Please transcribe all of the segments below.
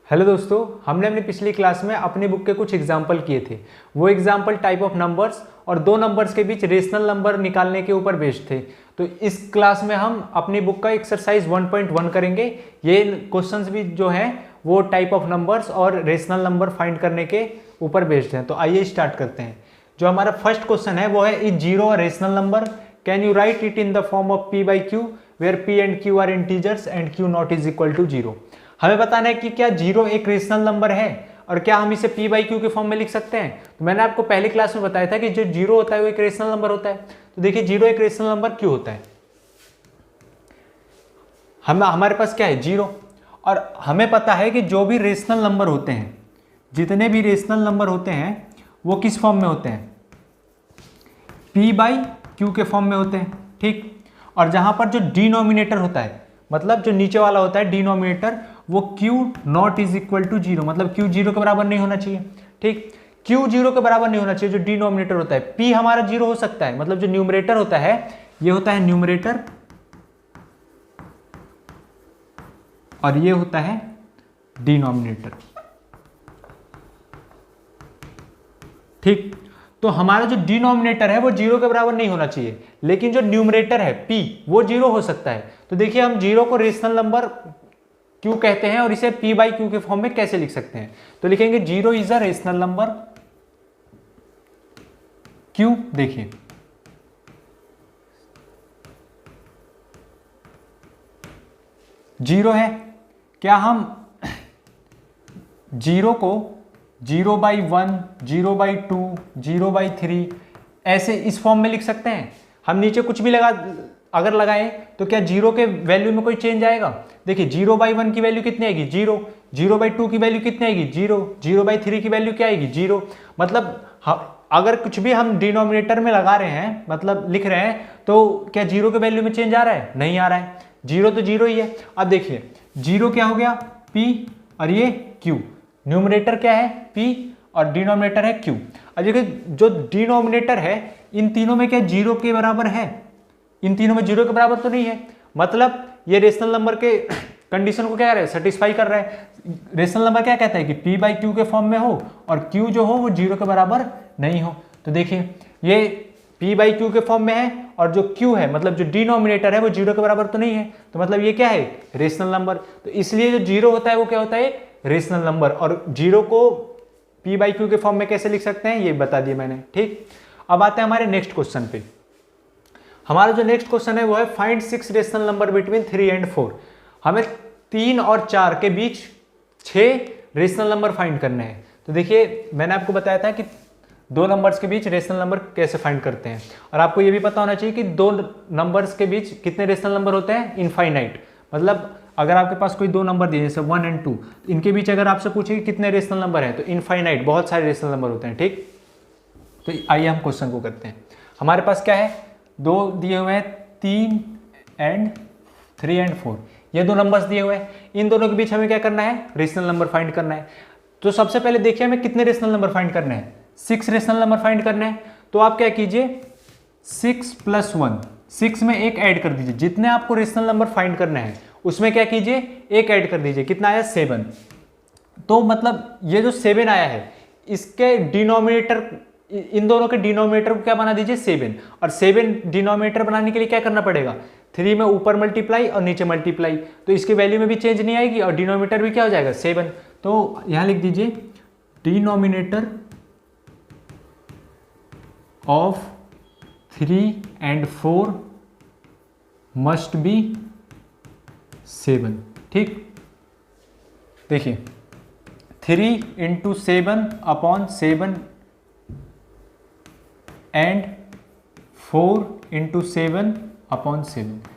Hello दोस्तों, हमने अपनी पिछली क्लास में अपनी बुक के कुछ एग्जाम्पल किए थे। वो एग्जाम्पल टाइप ऑफ नंबर्स और दो नंबर्स के बीच रेशनल नंबर निकालने के ऊपर बेस्ड थे। तो इस क्लास में हम अपनी बुक का एक्सरसाइज 1.1 करेंगे। ये क्वेश्चंस भी जो हैं वो टाइप ऑफ नंबर्स और रेशनल नंबर फाइंड करने के ऊपर बेस्ड हैं। तो आइए स्टार्ट करते हैं। जो हमारा फर्स्ट क्वेश्चन है वो है, is zero a rational number? Can you write it in the form of p by q where p and q are integers and q not is equal to zero. हमें बताना है कि क्या zero एक rational number है और क्या हम इसे p by q के फॉर्म में लिख सकते हैं। तो मैंने आपको पहली क्लास में बताया था कि जो जीरो होता है वो एक रेशनल नंबर होता है। तो देखिए, जीरो एक रेशनल नंबर क्यों होता है। हमारे पास क्या है, जीरो। और हमें पता है कि जो भी रेशनल नंबर होते हैं, जितने भी रेशनल नंबर होते हैं वो किस फॉर्म में होते हैं, p by q के फॉर्म में होते हैं। ठीक। और जहां पर जो डिनोमिनेटर होता है, मतलब जो नीचे वाला होता है डिनोमिनेटर, वो q not is equal to zero, मतलब q जीरो के बराबर नहीं होना चाहिए। ठीक। q जीरो के बराबर नहीं होना चाहिए जो डिनोमिनेटर होता है। p हमारा जीरो हो सकता है, मतलब जो न्यूमरेटर होता है, ये होता है न्यूमरेटर और ये होता है डिनोमिनेटर। ठीक। तो हमारा जो डिनोमिनेटर है वो जीरो के बराबर नहीं होना चाहिए, लेकिन जो न्यूमरेटर है p वो जीरो हो सकता है। तो देखिए, हम जीरो को रेशनल नंबर क्यों कहते हैं और इसे p by q के फॉर्म में कैसे लिख सकते हैं। तो लिखेंगे zero is a rational number क्यों। देखिए, जीरो है, क्या हम जीरो को 0/1, 0/2, 0/3 ऐसे इस फॉर्म में लिख सकते हैं। हम नीचे कुछ भी अगर लगाएं तो क्या जीरो के वैल्यू में कोई चेंज आएगा। देखिए, 0/1 की वैल्यू कितनी आएगी, जीरो। 0/2 की वैल्यू कितनी आएगी, जीरो। 0/3 की वैल्यू क्या आएगी, जीरो। मतलब अगर कुछ भी हम डिनोमिनेटर में लगा रहे हैं, मतलब लिख रहे हैं, तो क्या जीरो के वैल्यू में चेंज आ रहा है, नहीं आ रहा है। जीरो तो जीरो ही है। अब देखिए, जीरो क्या हो गया, p और ये q। न्यूमरेटर क्या है, p और डिनोमिनेटर है q। अब देखिए, जो डिनोमिनेटर है इन तीनों में क्या जीरो के बराबर है, इन तीनों में जीरो के बराबर तो नहीं है। मतलब ये रेशनल नंबर के कंडीशन को क्या कर रहा है, सेटिस्फाई कर रहा है। रेशनल नंबर क्या कहता है कि p by q के फॉर्म में हो और q जो हो वो जीरो के बराबर नहीं हो। तो देखिए, ये p by q के फॉर्म में है और जो q है, मतलब जो डिनोमिनेटर है, वो जीरो के बराबर तो नहीं है। तो मतलब ये क्या है, रेशनल नंबर। तो इसलिए जो जीरो होता है वो क्या होता है, रेशनल नंबर। और जीरो को p by q के फॉर्म में कैसे लिख सकते हैं ये बता दिया मैंने। ठीक। अब आते हैं हमारे नेक्स्ट क्वेश्चन पे। हमारा जो नेक्स्ट क्वेश्चन है वो है, find 6 rational number between 3 and 4। हमें 3 और 4 के बीच 6 रेशनल नंबर फाइंड करने हैं। तो देखिए, मैंने आपको बताया था कि दो नंबर्स के बीच रेशनल नंबर कैसे फाइंड करते हैं। और आपको ये भी पता होना चाहिए कि दो नंबर्स के बीच कितने रेशनल नंबर होते हैं, इनफाइनाइट। मतलब अगर आपके पास कोई दो नंबर दिए जैसे 1 and 2, इनके बीच अगर आपसे पूछे कि कितने रेशनल नंबर हैं, तो इनफाइनाइट, बहुत सारे रेशनल नंबर होते हैं। ठीक। तो आइए हम क्वेश्चन को करते हैं। हमारे पास क्या है, दो दिए हुए हैं, 3 and 3 and 4, ये दो नंबर्स दिए हुए हैं। इन दोनों के बीच हमें क्या करना है, रेशनल नंबर फाइंड करना है। तो सबसे पहले देखिए, हमें कितने रेशनल नंबर फाइंड करने हैं, 6 रेशनल नंबर फाइंड करने हैं। तो आप क्या कीजिए, 6 + 1, 6 में एक ऐड कर दीजिए। जितने आपको रेशनल नंबर फाइंड करने हैं उसमें क्या कीजिए, एक ऐड कर दीजिए। कितना आया, 7। तो मतलब ये जो 7 आया है, इसके डिनोमिनेटर, इन दोनों के डिनोमिनेटर को क्या बना दीजिए, 7। और 7 डिनोमिनेटर बनाने के लिए क्या करना पड़ेगा, 3 में ऊपर मल्टीप्लाई और नीचे मल्टीप्लाई। तो इसकी वैल्यू में भी चेंज नहीं आएगी और डिनोमिनेटर भी क्या हो जाएगा, 7। तो यहां लिख दीजिए, denominator of 3 and 4 must be 7। ठीक। देखिए, 3 × 7/7 एंड 4 × 7/7।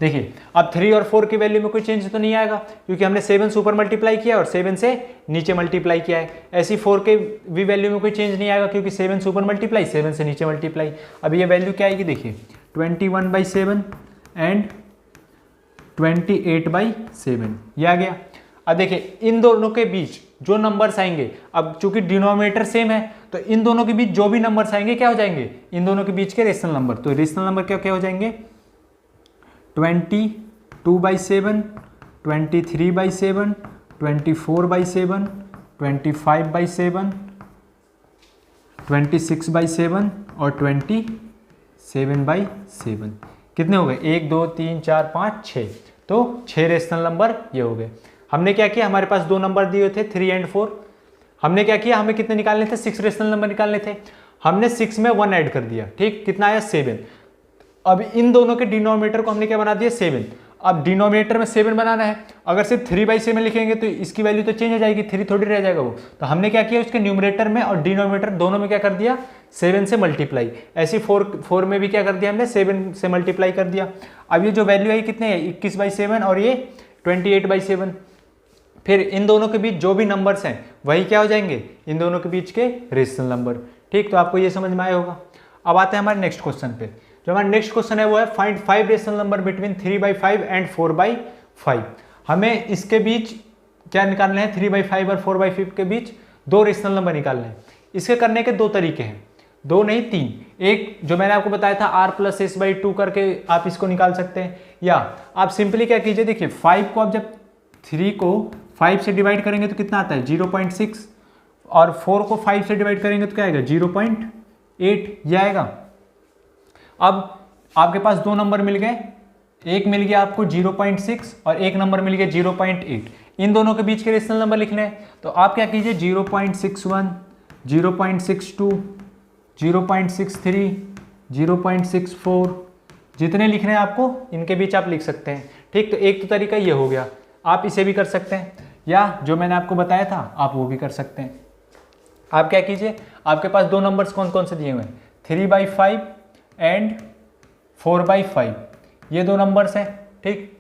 देखिए, अब 3 और 4 की वैल्यू में कोई चेंज तो नहीं आएगा, क्योंकि हमने 7 से ऊपर मल्टीप्लाई किया और 7 से नीचे मल्टीप्लाई किया है। ऐसी 4 के भी वैल्यू में कोई चेंज नहीं आएगा, क्योंकि 7 से ऊपर मल्टीप्लाई, 7 से नीचे मल्टीप्लाई। अब ये वैल्यू क्या आएगी, देखिए 21/7 एंड 28/7, ये आ गया। अब देखिए, इन दोनों के बीच जो नंबर्स आएंगे, अब चूंकि डिनोमिनेटर सेम है तो इन दोनों के बीच जो भी नंबर्स आएंगे क्या हो जाएंगे, इन दोनों के बीच के रेशनल नंबर। तो रेशनल नंबर क्या क्या हो जाएंगे, 22/7, 23/7, 24/7, 25/7, 26/7 और 27/7। कितने हो गए? 1 2 3 4 5 6। तो 6 रेशनल नंबर ये हो गए। हमने क्या किया, हमारे पास दो नंबर दिए थे 3 और 4। हमने क्या किया, हमें कितने निकालने थे? 6 रेशनल नंबर निकालने थे। हमने 6 में 1 ऐड कर दिया, ठीक। कितना आया? 7। अब इन दोनों के डिनोमिनेटर को हमने क्या बना दिया? 7। अब डिनोमिनेटर में 7 बनाना है। अगर सिर्फ 3/7 लिखेंगे तो इसकी वैल्यू तो चेंज हो जाएगी, 3 थोड़ी रह जाएगा वो। तो हमने क्या किया, उसके न्यूमरेटर में और डिनोमिनेटर दोनों में क्या कर दिया? 7 से मल्टीप्लाई। ऐसे 4 में भी क्या कर दिया हमने? 7 से मल्टीप्लाई कर दिया। अब ये जो वैल्यू है कितने है? 21/7 और ये 28/7। फिर इन दोनों के बीच जो भी नंबर्स हैं वही क्या हो जाएंगे? इन दोनों के बीच के रेशनल नंबर, ठीक। तो आपको ये समझ में आया होगा। अब आते हैं हमारे नेक्स्ट क्वेश्चन पे। जो हमारा नेक्स्ट क्वेश्चन है वो है find 5 rational number between 3/5 and 4/5। हमें इसके बीच क्या निकालना है? 3/5 और 4/5 के बीच दो रेशनल नंबर निकालने हैं। इसके करने के दो तरीके हैं, दो नहीं 3। एक जो मैंने आपको बताया था r+s/2 करके आप इसको निकाल सकते हैं, या आप सिंपली क्या कीजिए, देखिए 5 को आप जब 3 को 5 से डिवाइड करेंगे तो कितना आता है? 0.6, और 4 को 5 से डिवाइड करेंगे तो क्या आएगा? 0.8 ये आएगा। अब आपके पास दो नंबर मिल गए, एक मिल गया आपको 0.6 और एक नंबर मिल गया 0.8। इन दोनों के बीच के रेशनल नंबर लिखने हैं। तो आप क्या कीजिए, 0.61, 0.62, 0.63, 0.64 जितने लिखने हैं आपको इनके बीच आप लिख सकते हैं, ठीक। तो एक तो तरीका ये हो गया, आप इसे भी कर सकते हैं, या जो मैंने आपको बताया था आप वो भी कर सकते हैं। आप क्या कीजिए, आपके पास दो नंबर्स कौन कौन से दिए हुए हैं? 3/5 एंड 4/5, ये दो नंबर्स हैं, ठीक।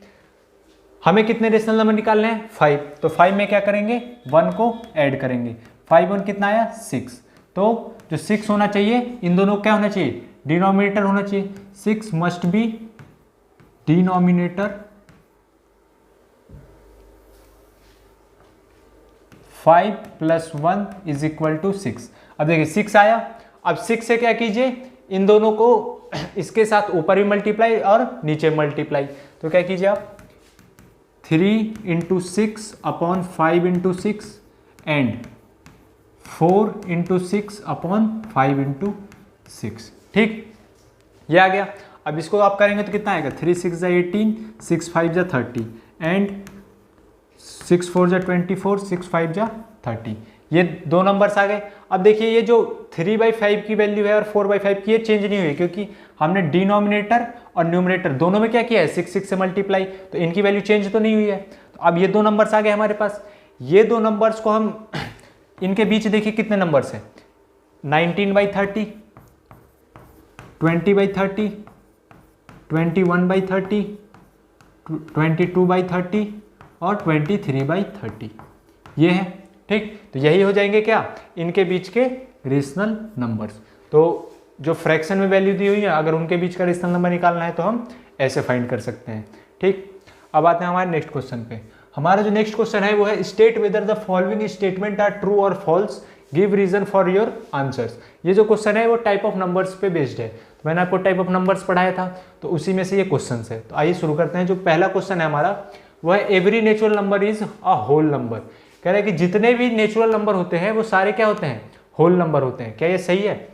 हमें कितने रेशनल नंबर निकालने हैं? 5। तो 5 में क्या करेंगे? 1 को ऐड करेंगे। 5 1 कितना आया? 6। तो जो 6 होना चाहिए, इन दोनों क्या होना चाहिए? डिनोमिनेटर होना चाहिए। 6 मस्ट बी डिनोमिनेटर 5 + 1 = 6। अब देखिए 6 आया। अब 6 से क्या कीजिए, इन दोनों को इसके साथ ऊपर भी मल्टीप्लाई और नीचे मल्टीप्लाई। तो क्या कीजिए आप, 3 × 6 / 5 × 6 एंड 4 × 6 / 5 × 6, ठीक। ये आ गया। अब इसको आप करेंगे तो कितना आएगा? 3 6 18, 6 5 30 एंड 6 4 24, 6 5 30। ये दो नंबर्स आ गए। अब देखिए ये जो 3/5 की वैल्यू है और 4/5 की, ये चेंज नहीं हुई क्योंकि हमने डिनोमिनेटर और न्यूमरेटर दोनों में क्या किया है? 6 6 से मल्टीप्लाई, तो इनकी वैल्यू चेंज तो नहीं हुई है। तो अब ये दो नंबर्स आ गए हमारे पास। ये दो नंबर्स को हम इनके बीच देखिए कितने नंबर्स हैं? 19/30, 20/30, 21/30, 22/30 और 23/30, ये है, ठीक। तो यही हो जाएंगे क्या? इनके बीच के रेशनल नंबर्स। तो जो फ्रैक्शन में वैल्यू दी हुई है, अगर उनके बीच का रेशनल नंबर निकालना है तो हम ऐसे फाइंड कर सकते हैं, ठीक। अब आते हैं हमारे नेक्स्ट क्वेश्चन पे। हमारा जो नेक्स्ट क्वेश्चन है वो है state whether the following statement are true और false, give reason for your answers. ये जो क्वेश्चन है वो टाइप ऑफ नंबर्स पे बेस्ड है। तो मैंने आपको टाइप ऑफ नंबर्स पढ़ाया था, तो उसी में से ये क्वेश्चन है। तो आइए शुरू करते हैं। जो पहला क्वेश्चन है हमारा वो है every natural number is a whole number. कह रहे हैं कि जितने भी नेचुरल नंबर होते हैं वो सारे क्या होते हैं? होल नंबर होते हैं। क्या ये सही है?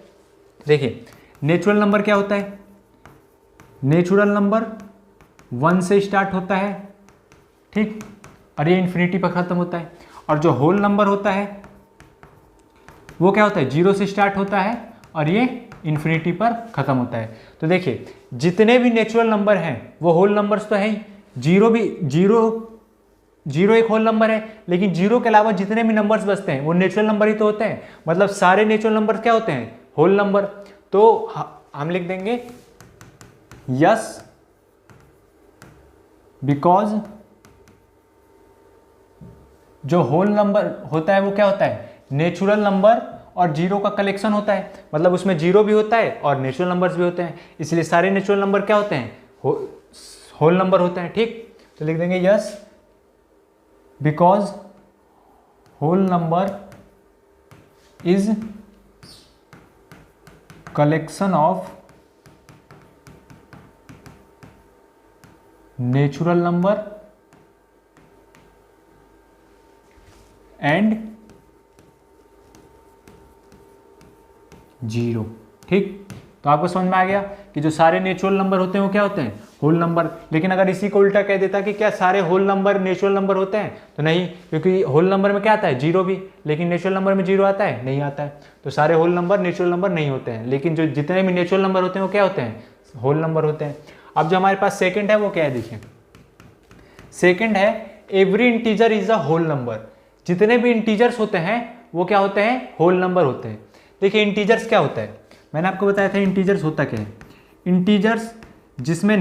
देखिए नेचुरल नंबर क्या होता है? नेचुरल नंबर 1 से स्टार्ट होता है, ठीक, और ये इन्फिनिटी पर खत्म होता है। और जो होल नंबर होता है वो क्या होता है? 0 से स्टार्ट होता है और ये इन्फिनिटी पर खत्म होता है। तो देखिए जितने भी नेचुरल नंबर हैं वो होल नंबर्स तो है ही। जीरो एक होल नंबर है, लेकिन जीरो के अलावा जितने भी नंबर्स बचते हैं वो नेचुरल नंबर ही तो होते हैं। मतलब सारे नेचुरल नंबर क्या होते हैं? Whole number. तो हम लिख देंगे यस बिकॉज जो होल नंबर होता है वो क्या होता है? नेचुरल नंबर और जीरो का कलेक्शन होता है। मतलब उसमें जीरो भी होता है और नेचुरल नंबर्स भी होते हैं, इसलिए सारे नेचुरल नंबर क्या होते हैं? होल नंबर होते हैं, ठीक। तो लिख देंगे yes because whole number is collection of natural number and 0। ठीक, तो आपको समझ में आ गया कि जो सारे नेचुरल नंबर होते हैं वो क्या होते हैं, होल नंबर। लेकिन अगर इसी को उल्टा कह देता कि क्या सारे होल नंबर नेचुरल नंबर होते हैं, तो नहीं, क्योंकि होल नंबर में क्या आता है, 0 भी, लेकिन नेचुरल नंबर में 0 आता है, नहीं आता है। तो सारे होल नंबर नेचुरल नंबर नहीं होते हैं, लेकिन जो जितने भी नेचुरल नंबर होते हैं वो क्या होते हैं, होल नंबर होते हैं। अब जो हमारे पास सेकेंड है वो क्या है, देखिए सेकेंड है every integer is a whole number. जितने भी इंटीजर्स होते हैं वो क्या होते हैं, होल नंबर होते हैं। देखिए इंटीजर्स क्या होता है, मैंने आपको बताया था इंटीजर्स होता क्या है। इंटीजर्स जिसमें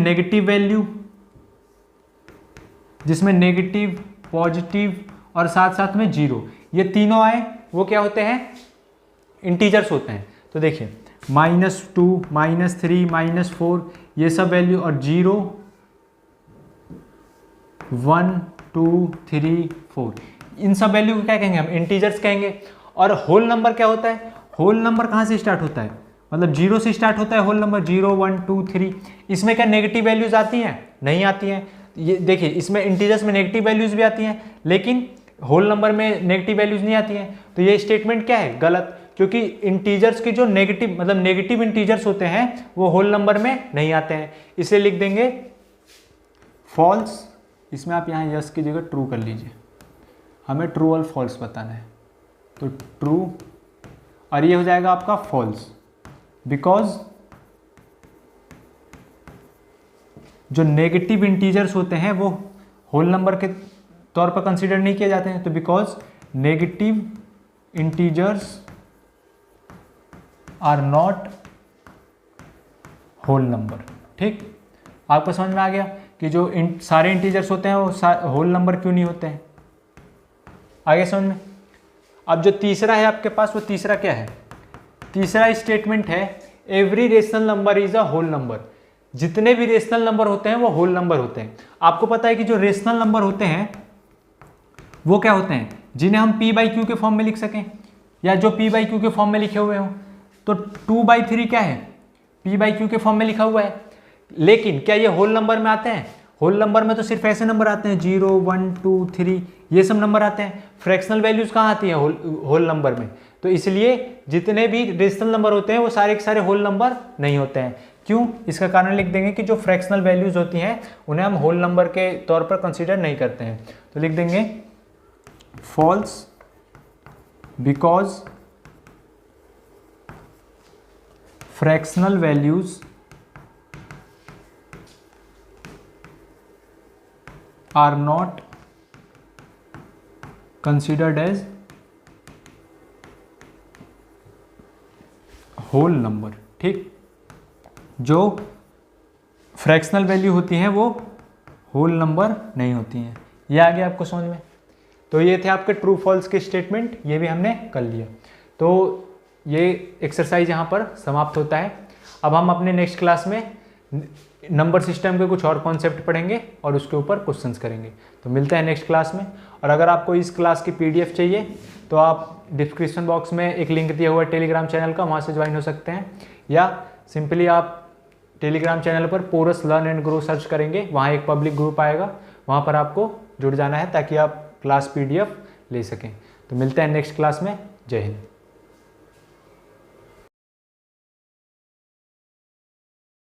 नेगेटिव, पॉजिटिव और साथ साथ में 0, ये तीनों आए वो क्या होते हैं, इंटीजर्स होते हैं। तो देखिए -2, -3, -4 ये सब वैल्यू, और 0, 1, 2, 3, 4 इन सब वैल्यू को क्या कहेंगे हम, इंटीजर्स कहेंगे। और होल नंबर क्या होता है, होल नंबर कहाँ से स्टार्ट होता है, मतलब 0 से स्टार्ट होता है होल नंबर, 0, 1, 2, 3। इसमें क्या नेगेटिव वैल्यूज आती हैं, नहीं आती हैं। ये देखिए इसमें इंटीजर्स में नेगेटिव वैल्यूज भी आती हैं, लेकिन होल नंबर में नेगेटिव वैल्यूज नहीं आती हैं। तो ये स्टेटमेंट क्या है, गलत, क्योंकि इंटीजर्स के जो नेगेटिव मतलब नेगेटिव इंटीजर्स होते हैं वो होल नंबर में नहीं आते हैं। इसे लिख देंगे फॉल्स। इसमें आप यहाँ यस की जगह ट्रू कर लीजिए, हमें ट्रू और फॉल्स बताना है। तो ट्रू, और ये हो जाएगा आपका फॉल्स, बिकॉज जो नेगेटिव इंटीजर्स होते हैं वो होल नंबर के तौर पर कंसीडर नहीं किए जाते हैं। तो because negative integers are not whole number. ठीक, आपको समझ में आ गया कि जो सारे इंटीजर्स होते हैं वो होल नंबर क्यों नहीं होते हैं, आगे समझ में। अब जो तीसरा है आपके पास, वो तीसरा क्या है, तीसरा स्टेटमेंट है every rational number is a whole number. जितने भी रेशनल नंबर होते हैं वो होल नंबर होते हैं। आपको पता है कि जो रेशनल नंबर होते हैं वो क्या होते हैं, जिन्हें हम p/q के फॉर्म में लिख सकें, या जो p/q के फॉर्म में लिखे हुए हों। तो 2/3 क्या है, p/q के फॉर्म में लिखा हुआ है। लेकिन क्या ये होल नंबर में आते हैं, होल नंबर में तो सिर्फ ऐसे नंबर आते हैं 0, 1, 2, 3 ये सब नंबर आते हैं। फ्रैक्शनल वैल्यूज कहाँ आती हैं, होल नंबर में। तो इसलिए जितने भी रेशनल नंबर होते हैं वो सारे के सारे होल नंबर नहीं होते हैं। क्यों, इसका कारण लिख देंगे कि जो फ्रैक्शनल वैल्यूज होती हैं उन्हें हम होल नंबर के तौर पर कंसीडर नहीं करते हैं। तो लिख देंगे false because fractional values are not considered as whole number। ठीक, जो फ्रैक्शनल वैल्यू होती हैं वो होल नंबर नहीं होती हैं। ये आ गया आपको समझ में। तो ये थे आपके ट्रू फॉल्स के स्टेटमेंट, ये भी हमने कर लिया। तो ये एक्सरसाइज यहाँ पर समाप्त होता है। अब हम अपने नेक्स्ट क्लास में नंबर सिस्टम के कुछ और कॉन्सेप्ट पढ़ेंगे और उसके ऊपर क्वेश्चंस करेंगे। तो मिलते हैं नेक्स्ट क्लास में। और अगर आपको इस क्लास की PDF चाहिए तो आप डिस्क्रिप्शन बॉक्स में एक लिंक दिया हुआ है टेलीग्राम चैनल का, वहाँ से ज्वाइन हो सकते हैं, या सिंपली आप टेलीग्राम चैनल पर Porus learn and grow search करेंगे, वहाँ एक पब्लिक ग्रुप आएगा, वहाँ पर आपको जुड़ जाना है ताकि आप क्लास PDF ले सकें। तो मिलते हैं नेक्स्ट क्लास में। जय हिंद।